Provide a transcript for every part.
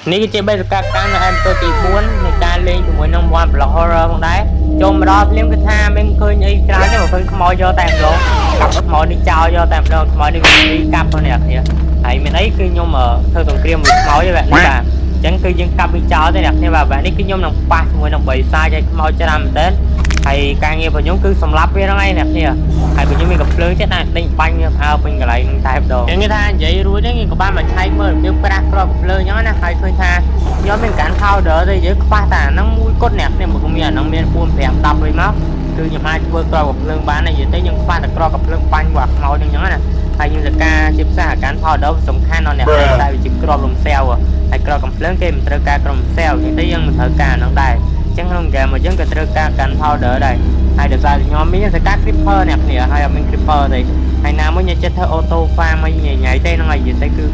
នេះគឺជាបេសកកម្មនៅអេពីសូតទី4នៃការលេងជាមួយនឹង One Block Horror ផងដែរចូលមកដល់ភ្លាមគឺថាមានឃើញអីច្រើនទេមកឃើញខ្មោចយកតែម្ដងកាប់ខ្មោចនេះចោលយកតែម្ដងខ្មោចនេះវាកាប់ផងអ្នកគ្នាហើយមានអីគឺខ្ញុំធ្វើសង្គ្រាមមួយខ្មោចទេបាទនេះបាទអញ្ចឹងគឺយើងកាប់វាចោលទេអ្នកគ្នាបាទនេះគឺខ្ញុំនឹងប៉ះជាមួយនឹង3សាយឲ្យខ្មោចច្រើនមែនទែនហើយការងាររបស់ខ្ញុំគឺសម្លាប់វាហ្នឹងឯងអ្នកគ្នាហើយរបស់ខ្ញុំមានកំភ្លើងទៀតណាដេញបាញ់វាផ្អើពេញកន្លែងហ្នឹងតែម្ដងអញ្ចឹងគេថានិយាយរួចហ្នឹងក៏បានមកឆែកមើលយើងប្រាស់គ្រាប់កំភ្លើងអញ្ចឹងណាហើយឃើញថាខ្ញុំមានការ powder ទេយើងខ្វះតែអាហ្នឹងមួយគត់អ្នកនេះមកមានអាហ្នឹងមាន4 5 10វិញមកគឺខ្ញុំអាចធ្វើគ្រាប់កំភ្លើងបានតែនិយាយទៅយើងខ្វះតែគ្រាប់កំភ្លើងបាញ់វាខ្មោចអញ្ចឹងណាហើយខ្ញុំសកាជាភាសាអាការ powder សំខាន់ដល់អ្នកតែវាជាគ្រាប់លំសាវហើយគ្រាប់កំភ្លើងគេមិនត្រូវការគ្រាប់លំសាវអញ្ចឹងទៅយើងមិនត្រូវការអាហ្នឹងដែរអញ្ចឹងក្នុងហ្គេមរបស់យើងក៏ត្រូវការការ powder ដែរហើយដោយសារខ្ញុំមានសកា creeper អ្នកគ្នាហើយអត់មាន creeper ទេហើយណាមួយខ្ញុំចិត្តធ្វើ auto farm ឲ្យញ៉ៃទេហ្នឹងហើយនិយាយទៅគ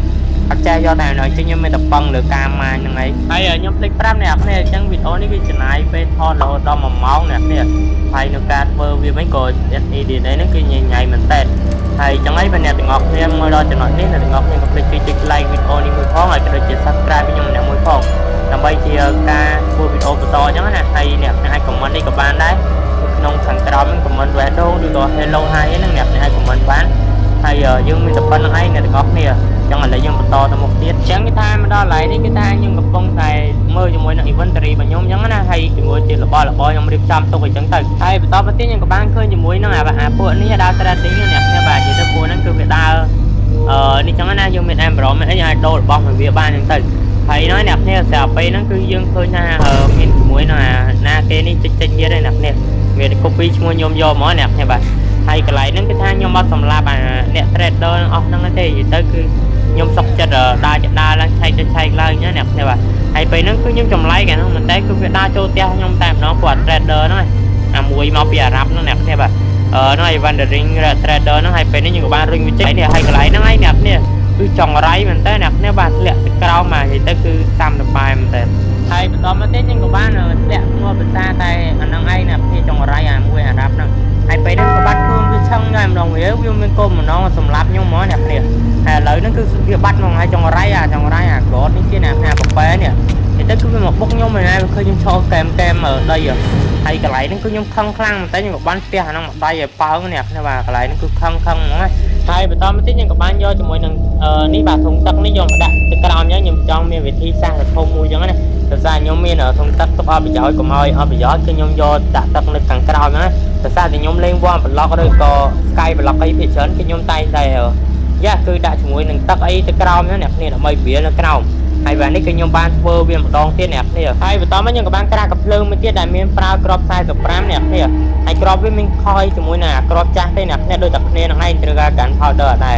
ឺអត់ចេះយកតែនៅជិះខ្ញុំមានតែប៉ឹងលើការម៉ាញហ្នឹងហើយខ្ញុំភ្លេចប្រាប់អ្នកគ្នាអញ្ចឹងវីដេអូនេះគឺចំណាយពេលថតរហូតដល់1ម៉ោងអ្នកគ្នាហើយនៅការធ្វើវាវិញក៏ edit ហ្នឹងគឺញ៉ៃមែនតើហើយចឹងហើយបើអ្នកទាំងអស់គ្នាមើលដល់ចំណុចនេះអ្នកទាំងអស់គ្នាក៏ភ្លេចជួយចុច like វីដេអូនេះមួយផងហើយក៏ដូចជា subscribe ខ្ញុំម្នាក់មួយផងដើម្បីជាការធ្វើវីដេអូបន្តអញ្ចឹងណាហើយអ្នកអាច comment នេះក៏បានដែរក្នុងខាងក្រោមហ្នឹង comment random ឬក៏ hello hi ហ្នឹងអ្នកអាច comment បានហើយយើងមានតែប៉ុណ្្នឹងឯងអ្នកទាំងអស់គ្នាចឹងឥឡូវយើងបន្តទៅមុខទៀតចឹងគេថាមកដល់កន្លែងនេះគេថាខ្ញុំកំពុងតែមើលជាមួយនឹង inventory របស់ខ្ញុំចឹងណាហើយជាមួយជារបស់ខ្ញុំរៀបចំទុកអញ្ចឹងទៅហើយបន្តមកទៀតខ្ញុំក៏បានឃើញជាមួយនឹងអាពួកនេះដើរ trading អ្នកគ្នាបាទនិយាយទៅពួកហ្នឹងគឺវាដើរនេះចឹងណាយើងមាន emerald មានអីអាចដូររបស់មកវាបានអញ្ចឹងទៅហើយnóiអ្នកគ្នាស្រាប់ពេលហ្នឹងគឺយើងឃើញថាមានជាមួយនឹងណាគេនេះចេញទៀតឯអ្នកគ្នាមាន copy ឈ្មោះខ្ញុំយកមកអ្នកគ្នាបាទហើយកន្លែងហ្នឹងគឺថាខ្ញុំអត់សម្លាប់អ្នក trader អស់ហ្នឹងទេនិយាយទៅគឺខ្ញុំសុកចិត្តដើរឡើងឆែកទៅឆែកឡើងណាអ្នកគ្នាបាទហើយពេលហ្នឹងគឺខ្ញុំចម្លែកអាហ្នឹងមិនតែគឺវាដើរចូលផ្ទះខ្ញុំតែម្ដងព្រោះ trader ហ្នឹងអាមួយមកពីអារ៉ាប់ហ្នឹងអ្នកគ្នាបាទនោះឯ wandering trader ហ្នឹងហើយពេលនេះខ្ញុំក៏បានរុញវាចេញនេះហើយកន្លែងហ្នឹងឯងអ្នកគ្នាគឺចង្រៃមែនតើអ្នកគ្នាបាទធ្លាក់ទៅក្រោមមកនិយាយទៅគឺសាំទៅបាយមែនតើហើយបន្តមកទៀតខ្ញុំក៏បានធ្លាក់ឈ្មោះភាសាតែអាហ្នឹងឯងអ្នកគ្នាចង្រៃអាមួយអារ៉ាប់ហ្នឹងហើយពេលហ្នឹងក៏បាត់ខ្លួនវាឆឹងដែរម្ដងវាមានគោលបំណងសម្រាប់ខ្ញុំហ្មងអ្នកគ្នាហើយឥឡូវហ្នឹងគឺវាបាត់ហ្មងហើយចង្រៃអាក្រតនេះជាអ្នកប្រប៉ែនេះនិយាយទៅគឺវាមកបុកខ្ញុំហើយឃើញខ្ញុំឈរកែមដីហើយកន្លែងហ្នឹងគឺខ្ញុំខឹងខ្លាំងមែនតើខ្ញុំក៏បានផ្ទះអាហ្នឹងមកដៃឲ្យប៉ោងអ្នកគ្នាបាទកន្លែងហ្នឹងគឺខឹងហ្មងហើយបន្តមកទៀតខ្ញុំក៏បានយកជាមួយនឹងនេះបាទធុងទឹកនេះយកមកដាក់ទៅក្រោមអញ្ចឹងខ្ញុំចង់មានវិធីសាស្ត្រធំមួយអញ្ចឹងណាដោយសារខ្ញុំមានធុងទឹកទុកអត់ប្រយោជន៍កុំឲ្យអត់ប្រយោជន៍គឺខ្ញុំយកដាក់ទឹកនៅខាងក្រោមណាដោយសារតែខ្ញុំលេងវ៉ាប្លុកឬក៏ Sky ប្លុកអីភាគច្រើនគឺខ្ញុំតែងតែគឺដាក់ជាមួយនឹងទឹកអីទៅក្រោមហ្នឹងអ្នកគ្នាដើម្បីវានៅក្រោមហើយបាទនេះគឺខ្ញុំបានធ្វើវាម្ដងទៀតអ្នកគ្នាហើយបន្តមកខ្ញុំក៏បានក្រាស់កាភ្លើងមួយទៀតដែលមានប្រើក្រប45អ្នកគ្នាហើយក្របវាមានខ້ອຍជាមួយនឹងអាក្របចាស់ទេអ្នកគ្នាដូចតែគ្នានឹងឯងត្រូវការកាន់ powder ដែ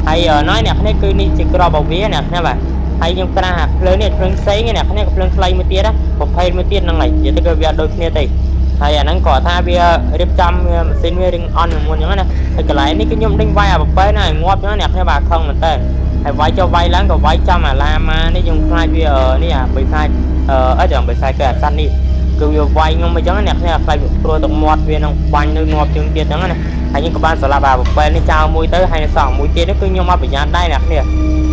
រហើយណយអ្នកគ្នាគឺនេះជាក្របរបស់វាអ្នកគ្នាបាទហើយខ្ញុំក្រាស់ភ្លើងនេះភ្លើងផ្សេងអ្នកគ្នាក៏ភ្លើងខ្លីមួយទៀតណាប្រភេទមួយទៀតហ្នឹងហើយនិយាយទៅគឺវាដូចគ្នាទេហើយអាហ្នឹងគាត់ថាវារៀបចំម៉ាស៊ីនវារឹងអន់មួយអញ្ចឹងណាហើយកន្លែងនេះគឺខ្ញុំដេញវាយអាប្រប៉ែណាឲ្យងាប់អញ្ចឹងអ្នកគ្នាបាទខឹងមែនតើហើយវាយចុះវាយឡើងក៏វាយចំអាឡាម៉ានេះខ្ញុំខ្លាចវានេះអាបិសាចចាំបិសាចគឺអាសត្វនេះគឺវាវាយខ្ញុំអញ្ចឹងអ្នកគ្នាខ្លាចព្រោះទឹកមាត់វានឹងបាញ់នៅងាប់ជើងទៀតអញ្ចឹងណាហើយខ្ញុំក៏បានស្លាប់អាប្រប៉ែនេះចោលមួយទៅហើយនៅសល់មួយទៀតគឺខ្ញុំអត់ប្រយ័ត្នដែរអ្នកគ្ន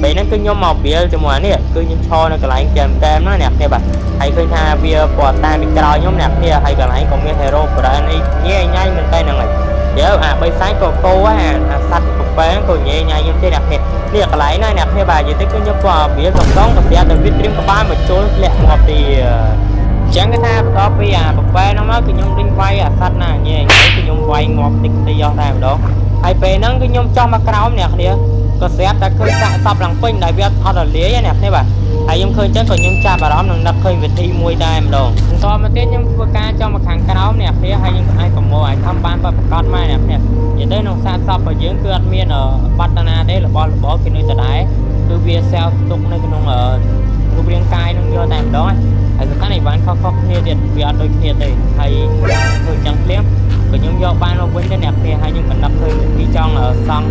ាពេលហ្នឹងគឺខ្ញុំមកវាលជាមួយអានេះគឺខ្ញុំឈរនៅកន្លែងតែណាអ្នកគ្នាបាទហើយឃើញថាវាពណ៌តាមពីក្រោយខ្ញុំអ្នកគ្នាហើយកន្លែងក៏មាន hero brand នេះញ៉ៃមែនតើហ្នឹងហើយយើអាបិសាចក៏គោអាសត្វប្រប៉ែក៏ញ៉ៃខ្ញុំទេអ្នកគ្នានេះកន្លែងណាអ្នកគ្នាបាទនិយាយទៅគឺខ្ញុំក៏វាសំដងក៏ស្រាប់តែវាត្រៀមក្បាលមកជុលធ្លាក់ងាប់ទីចឹងគេថាបន្ទាប់ពីអាប្រប៉ែហ្នឹងមកគឺខ្ញុំដេញវាយអាសត្វណាញ៉ៃគឺខ្ញុំវាយងាប់តិចតិចយកតែម្ដងហើយពេលហ្នឹងគឺខ្ញុំចោះមកក្រោមអ្នកគ្នាក៏ស្រាប់តែឃើញសាកសពឡើងពេញដែលវាអត់រលាយអ្នកគ្នាបាទហើយខ្ញុំឃើញចឹងក៏ខ្ញុំចាប់អារម្មណ៍នឹងនឹកឃើញវិធីមួយដែរម្ដងបន្តមកទៀតខ្ញុំធ្វើការចោះមកខាងក្រោមអ្នកគ្នាហើយខ្ញុំអាចប្រមូលឲ្យខំបានប្រកាសមកអ្នកគ្នានិយាយទៅក្នុងសាកសពរបស់យើងគឺអត់មានបត្តនាទេរបស់គឺនៅដដែលគឺវា self ទុកនៅក្នុងរូបរាងកាយនឹងយកតែម្ដងហើយសំខាន់អីបានខុសគ្នាទៀតវាអត់ដូចគ្នាទេហើយធ្វើចឹងភ្លាមក៏ខ្ញុំយកបានមកវិញទៅអ្នកគ្នាហើយខ្ញុំបណ្ដាប់ឃើញពីចង់សង់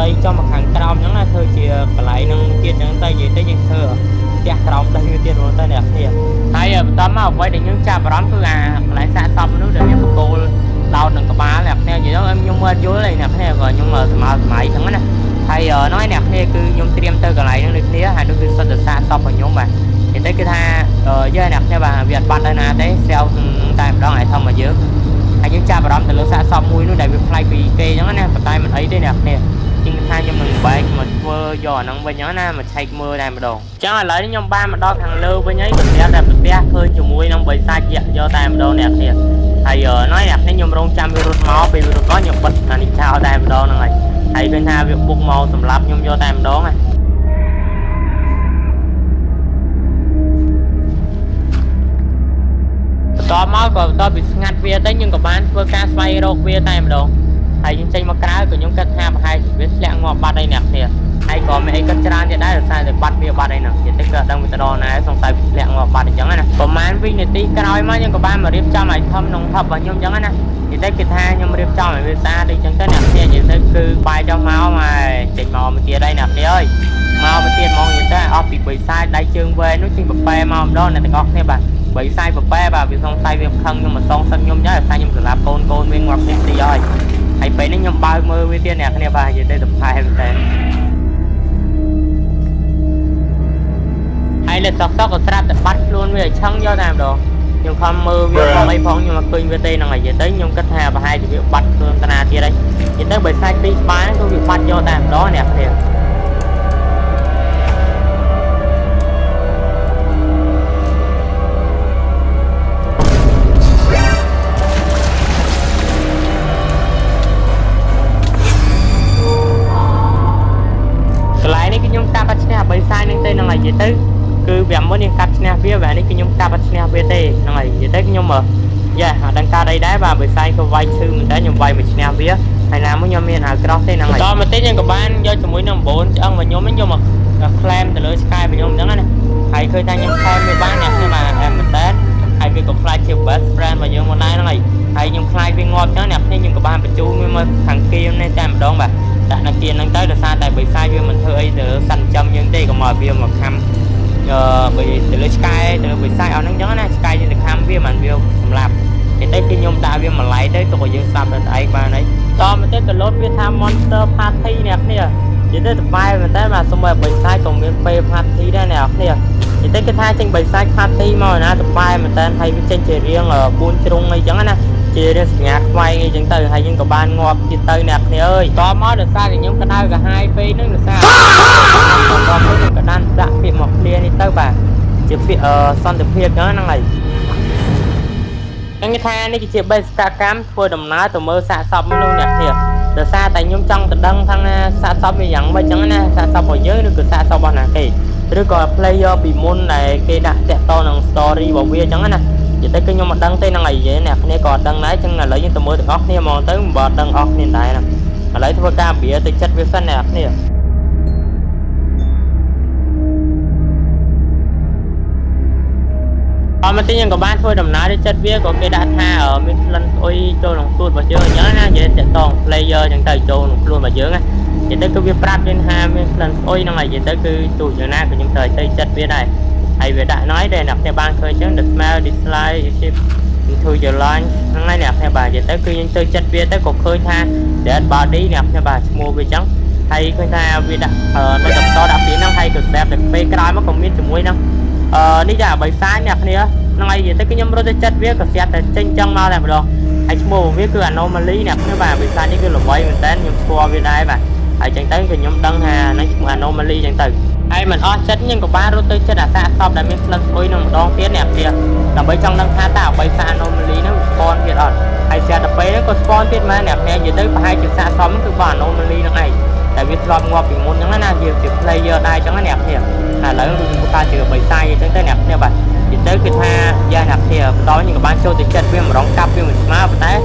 ដីចុះមកខាងក្រោមអញ្ចឹងណាធ្វើជាកន្លែងនឹងទៀតអញ្ចឹងទៅនិយាយទៅយើងធ្វើផ្ទះក្រោមដីវាទៀតហ្នឹងទៅអ្នកគ្នាហើយបន្តមកអ្វីដែលយើងចាប់អារម្មណ៍គឺអាកន្លែងសាកសពនោះដែលមានបង្គោលដោតនឹងក្បាលអ្នកគ្នានិយាយទៅខ្ញុំមើលយល់ឯអ្នកគ្នាក៏ខ្ញុំស្មើសម័យហ្នឹងណា hay nói nè kia cứ nhung tiêm tới cái này nó được nia hay nó cứ sân xa stop vào nhung mà thì tới cái tha giờ nè nha bà Việt bắt đây nè đấy xeo tại đó lại thông mà dữ hay những cha bà đón từ lúc xa stop mũi nó đại việt fly vì kê giống nè tay mình ấy đây nè nè nhưng thay cho mình bay mà mưa giò nắng với nhớ nè mà thay mưa này mà đồ chắc là lấy nhung ba mà đo thằng lưu với nhấy cực đẹp đẹp đẹp hơn chùm mũi nông bị sai chị do tay mà đồ nè nè thầy nói nè nếu nhung rong trăm virus máu vì virus có nhiều bật là đi chào tay mà đồ này thầy bên tha việc buộc màu sầm lấp nhung do tay mà đồ này to máu còn to bị ngắt vía tới nhưng có bán vừa ca xoay rô vía tay mà đồ hay những tranh mắc cá của những cách ham hay biết lẹng ngọt bắt đây nè nè hay có mấy cái tràn thì đã được sai để bắt vía bắt đây nè thì tất cả đang bị đo này xong sai lẹng ngọt bắt thì chẳng này còn bán vinh này tí cái nói mà nhưng có bán mà điệp cho mày thâm nồng thập và nhung chẳng này thì tới cái tha nhưng mà điệp cho mày về xa đi chẳng tới nè thì vậy tới cứ bài trong máu mà chỉnh màu mình tia đây nè đi ơi màu mình tia màu như thế bị sai đại trường về nó chỉ bập bè màu đó này ngọt nè bạn bị sai bập bè và vì không sai việc thân nhưng mà xong sân nhung nhớ là sai nhưng là côn bên ngọt đi rồi hãy phải nó nhầm 30 với tiền nè nè bà vậy đây tập 2 hay thế hay là sọc ở sát bắt luôn bây giờ chân do làm đồ nhưng không mơ việc không mấy phong nhưng mà khuyên với tên là ngày vậy tới nhưng cách hà và hai thì việc bắt luôn ta nào kia đây thì tới bởi sai đi bán có việc bắt do làm đó nè nè bởi sai nên tên là ngày gì tới cứ việc mới đi cắt snap phía về đây cái nhung ta bắt snap VT là ngày gì tới cái nhung mà dạ đang ca đây đá và bởi sai có vay sư mình đã nhung vay mình snap phía hay là mới nhom miền cross tên là ngày đó mà tên nhân của ban do chúng mũi năm 4 ông mà nhóm mấy nhung mà claim từ lưới sky với nhung đó này hay khơi ta nhung claim với ban nè nhưng mà em mình tết hay việc có fly chiều best friend và nhung một nay nó ngày hay nhung fly với ngọt đó nè nhưng nhung của ban bị chú mới thằng kia nên chạm đó mà tại nó kia nó tới là xa tại bị sai vì mình hơi từ xanh châm nhưng đây còn mời video một cam bị từ lưới sky từ bị sai ở nó giống này sky như được ham video mình video làm thì tới khi nhung ta video mà lấy tới tôi dương sập được ấy mà đấy to mà tới từ lốt video tham monster party nè nè chỉ tới tập bài mình tới mà xong rồi bị sai còn miền p party đây nè nè thì tới cái thay trên bị sai party mà nè tập bài mình tên hay với trên chơi riêng ở buôn trung hay chẳng nè chia ra nhạc quay ngay chẳng từ hay những có ban ngọt chia tới nè nè ơi to mới được xa thì những cái đai cả hai phi nữa được xa còn có những cái đan đã bị một liền đi tới bà chỉ bị son từ phía đó năng này cái tha này chỉ bây giờ cam phơi đầm ná từ mơ xạ sập mới luôn nè thiệt từ xa tại nhung trong từ đăng thằng xạ sập bị dẫn bây chẳng nè xạ sập ở dưới nữa cứ xạ sập bao nè kì rồi còn player bị môn này cái đã chạy to năng story bảo vệ chẳng nè vậy tới cái nhưng mà đăng tên này vậy nè này còn đăng lái chân là lấy những tờ mới được óc nè mong tới một đăng óc hiện tại nè lấy thôi cam bịa từ chất với phân nè nè mà tự nhiên có ban thôi đầm ná để chất viết có cái đã tha ở bên lần ôi cho lòng tuột vào dưới nhớ nha vậy sẽ toàn player chẳng tới cho lòng luôn vào dưới này vậy tới cái việc prap lên hai bên lần ôi năng này vậy tới cái chủ giờ na của những thời tây chất viết này hay về đại nói đây nè theo ban khơi chứng được smell dislike thu giờ line năng này nè theo bà vậy tới cái những chơi chất viết tới cục khơi tha để anh bà đi nè theo bà mua về trắng hay khơi tha vì đã nó tập to đã phí năng hay cực đẹp được phê cái mà không biết từ muối năng đi ra bởi sai nè nè năng này vậy tới cái nhóm rốt chất viết có xét trên chân mau làm rồi hay mua viết cứ anomaly nè các bà bị sai những cái lỗi quay mình tên nhưng qua bên đây bà hãy chẳng tới cái nhóm đăng hà nó cũng anomaly chẳng từ hay mình chất nhưng có ba rốt chất đã xa xong đã biết lần cuối nó đón tiết nè kìa là bởi trong đăng tha tạo bởi xa anomaly nó spawn thiệt rồi hay xe đập bế nó có spawn tiết mà nè nè vậy tới hai chữ xa xong cứ bảo anomaly nó này tại vì slot ngoặc bị muốn chẳng là nhiều chữ player đây chẳng là nè thiệt là lấy của ta chữ bởi sai như tới nè nè bạn thì tới cái tha gia nạp thì đó những cái ban show thì chất viên mà đóng cặp viên mình má và té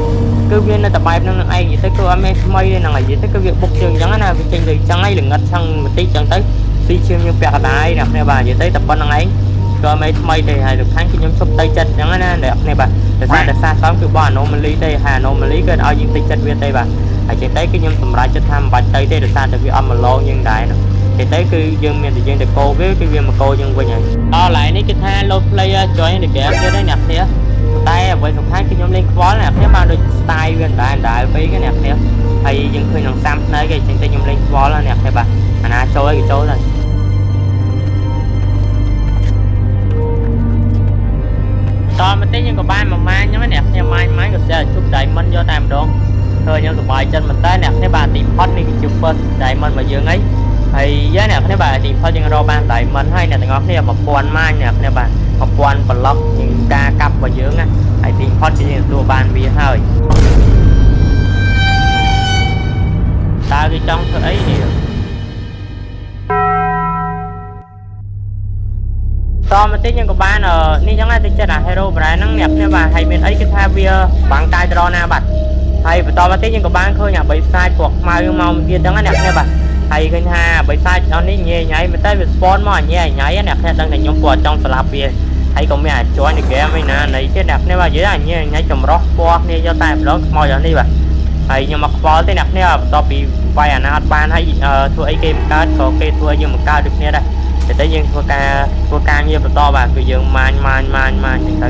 cứ viên là tập bài nó ai gì tới cơ em mây đây là gì tới cái việc bốc trường chẳng là việc trình thì chẳng ấy là ngất sang một tí chẳng tới phi chiêm như bẹt đá nè nè bà vậy tới tập ban ấy cơ mấy mây thì hay được tháng cái nhóm shop tây chất chẳng là đẹp nè bà để xa sớm cứ bỏ anomaly đây hà anomaly cái ao những tây chất viên đây bà hãy chạy tới cái nhóm tầm ra chất tham bạch tây đây được xa từ việc âm mà lo nhưng đại nữa thì tới cái dương miền thì dương được cô với cái viên mà cô dương quên nhỉ đó lại ní cái tha lô player cho anh được kẹp cho đấy nè តែអ្វីសំខាន់គឺខ្ញុំលេងខ្វល់អ្នកគ្នាបានដូច style វាដែរពេកអ្នកគ្នាហើយយើងឃើញក្នុងសាំភ្នែកគេចឹងតែខ្ញុំលេងខ្វល់អ្នកគ្នាបាទអាណាចូលឲ្យចូលទៅតមកតិចយើងក៏បានមួយម៉ាញហ្នឹងអ្នកគ្នាម៉ាញក៏ស្ទើរជប់ diamond យកតែម្ដងឃើញខ្ញុំសប្បាយចិត្តមែនតើអ្នកគ្នាបាទទីផុតនេះគឺជា first diamond របស់យើងហើយយើងអ្នកគ្នាបាទទីផុតយើងរកបាន diamond ហើយអ្នកទាំងអស់គ្នា1000ម៉ាញអ្នកគ្នាបាទ1000 block នឹងការកាប់របស់យើងណាហើយទីផុតយើងទទួលបានវាហើយតើគេចង់ធ្វើអីនេះតមកតិចយើងក៏បាននេះចឹងទៅចិត្តអា hero brand ហ្នឹងអ្នកគ្នាបាទហើយមានអីគឺថាវាបាំងកាយទៅដល់ណាបាត់ហើយបន្តមកតិចយើងក៏បានឃើញអាបិសាចពណ៌ខ្មៅមកទៀតចឹងណាអ្នកគ្នាបាទហើយឃើញថាបិសាចអស់នេះញ៉ៃមែនតើវា spawn មកញ៉ៃអ្នកគ្នាដឹងតែខ្ញុំគាត់ចង់ស្លាប់វាហើយក៏មានអាចជួយในเกมឯណានៃទៀតអ្នកគ្នាបាទនិយាយថាញ៉ៃចម្រោះពណ៌គ្នាយកតែម្ដងខ្មោចអស់នេះបាទហើយខ្ញុំមកខ្វល់ទេអ្នកគ្នាបន្ទាប់ពីវាយអាណាអត់បានហើយធ្វើអីគេបង្កើតក៏គេធ្វើឲ្យយើងបង្កើតដូចគ្នាដែរតែយើងធ្វើការងារបន្តបាទគឺយើងម៉ាញចឹងទៅ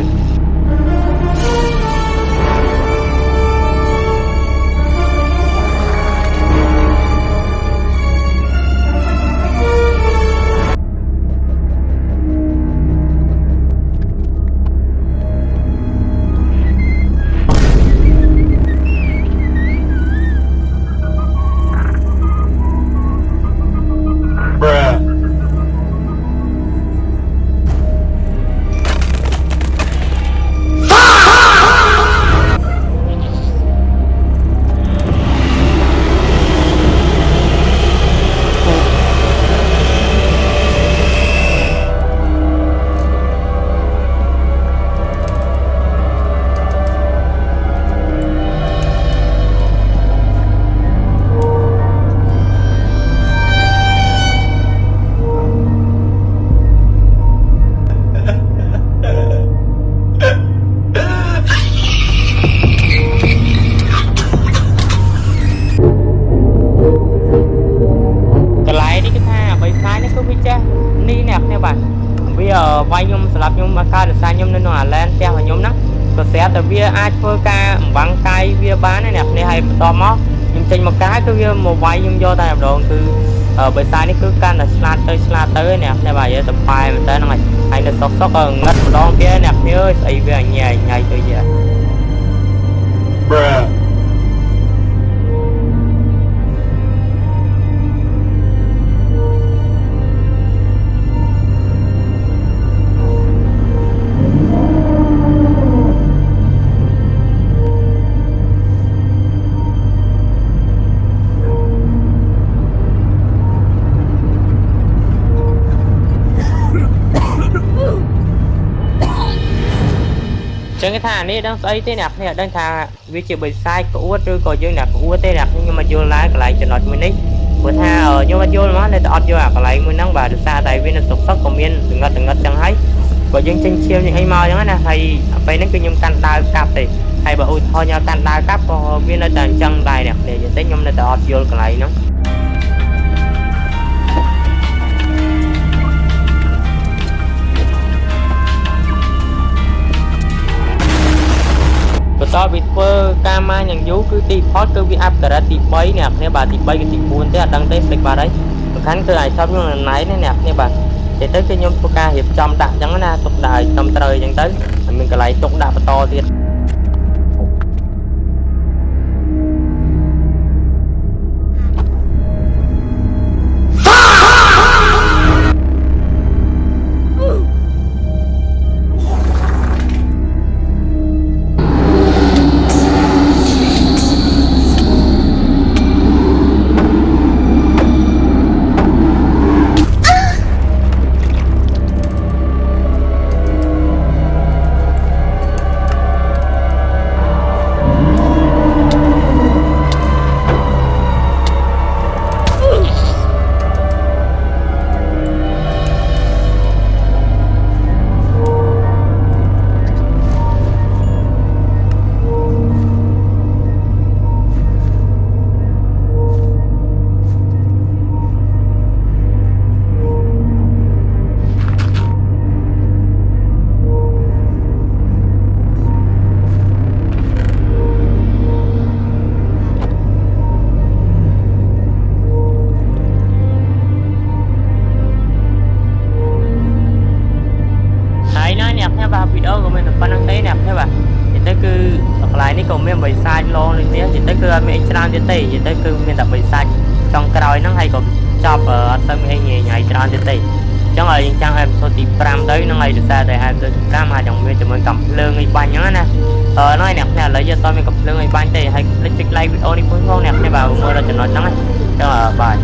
វាយខ្ញុំសម្រាប់ខ្ញុំការរសារខ្ញុំនៅក្នុងអាឡែនផ្ទះរបស់ខ្ញុំណាក៏ស្រាប់តែវាអាចធ្វើការអំបាំងកាយវាបានណាអ្នកនេះហើយបន្តមកខ្ញុំចេញមកកាយគឺវាមកវាយខ្ញុំយកតែម្ដងគឺបិសាចនេះគឺកាន់តែស្លាតទៅអ្នកនេះបាទយើទៅប៉ែមែនតើហ្នឹងហើយនៅសុកងឹតម្ដងទៀតអ្នកនេះអើយស្អីវាញ៉ៃទៅយ៉ាចឹងគេថានេះដឹងស្អីទេអ្នកនេះអត់ដឹងថាវាជាបិសាចក្អួតឬក៏យើងអ្នកក្អួតទេអ្នកខ្ញុំមកយល់ឡើងកន្លែងចំណុចមួយនេះព្រោះថាខ្ញុំអត់យល់មកនៅតែអត់យល់អាកន្លែងមួយហ្នឹងបាទដោយសារតែវានៅសុកក៏មានងឹតចឹងហើយក៏យើងចេញឈាមយើងអីមកចឹងណាហើយពេលហ្នឹងគឺខ្ញុំកាន់ដាវកាប់ទេហើយបើឧទាហរណ៍ខ្ញុំកាន់ដាវកាប់ក៏វានៅតែអញ្ចឹងដែរអ្នកនេះចឹងតែខ្ញុំនៅតែអត់យល់កន្លែងហ្នឹងបន្តពីធ្វើការម៉ាញយ៉ាងយូរគឺទីផុតគឺវាអាប់ការ៉េតទី3អ្នកគ្នាបាទទី3គឺទី4ទេអត់ដឹងទេស្លេចបាទហើយសំខាន់គឺឲ្យចាប់ខ្ញុំនៅណៃនេះអ្នកគ្នាបាទទៅខ្ញុំធ្វើការរៀបចំដាក់អញ្ចឹងណាទុកដាក់ឲ្យត្រឹមត្រូវអញ្ចឹងទៅហើយកន្លែងទុកដាក់បន្តទៀត មានតែប៉ុណ្្នឹងទេអ្នកឃើញបាទនិយាយទៅគឺកន្លែងនេះក៏មានបិសាចឡងនេះទៀតនិយាយទៅគឺអត់មានអីច្រើនទៀតទេនិយាយទៅគឺមានតែបិសាចចុងក្រោយហ្នឹងហើយក៏ចប់អត់ទៅមានអីញ៉ៃញ៉ៃច្រើនទៀតទេចឹងហើយយើងចាំអេពីសូតទី5ទៅហ្នឹងហើយដោយសារតែអេពីសូតទី5អាចនឹងមានជាមួយកំភ្លើងអីបាញ់ហ្នឹងណាហ្នឹងហើយអ្នកឥឡូវយើងអត់មានកំភ្លើងអីបាញ់ទេហើយកុំភ្លេចចុច like វីដេអូនេះផងអ្នកបាទមើលដល់ចំណុចហ្នឹងចឹងបាទ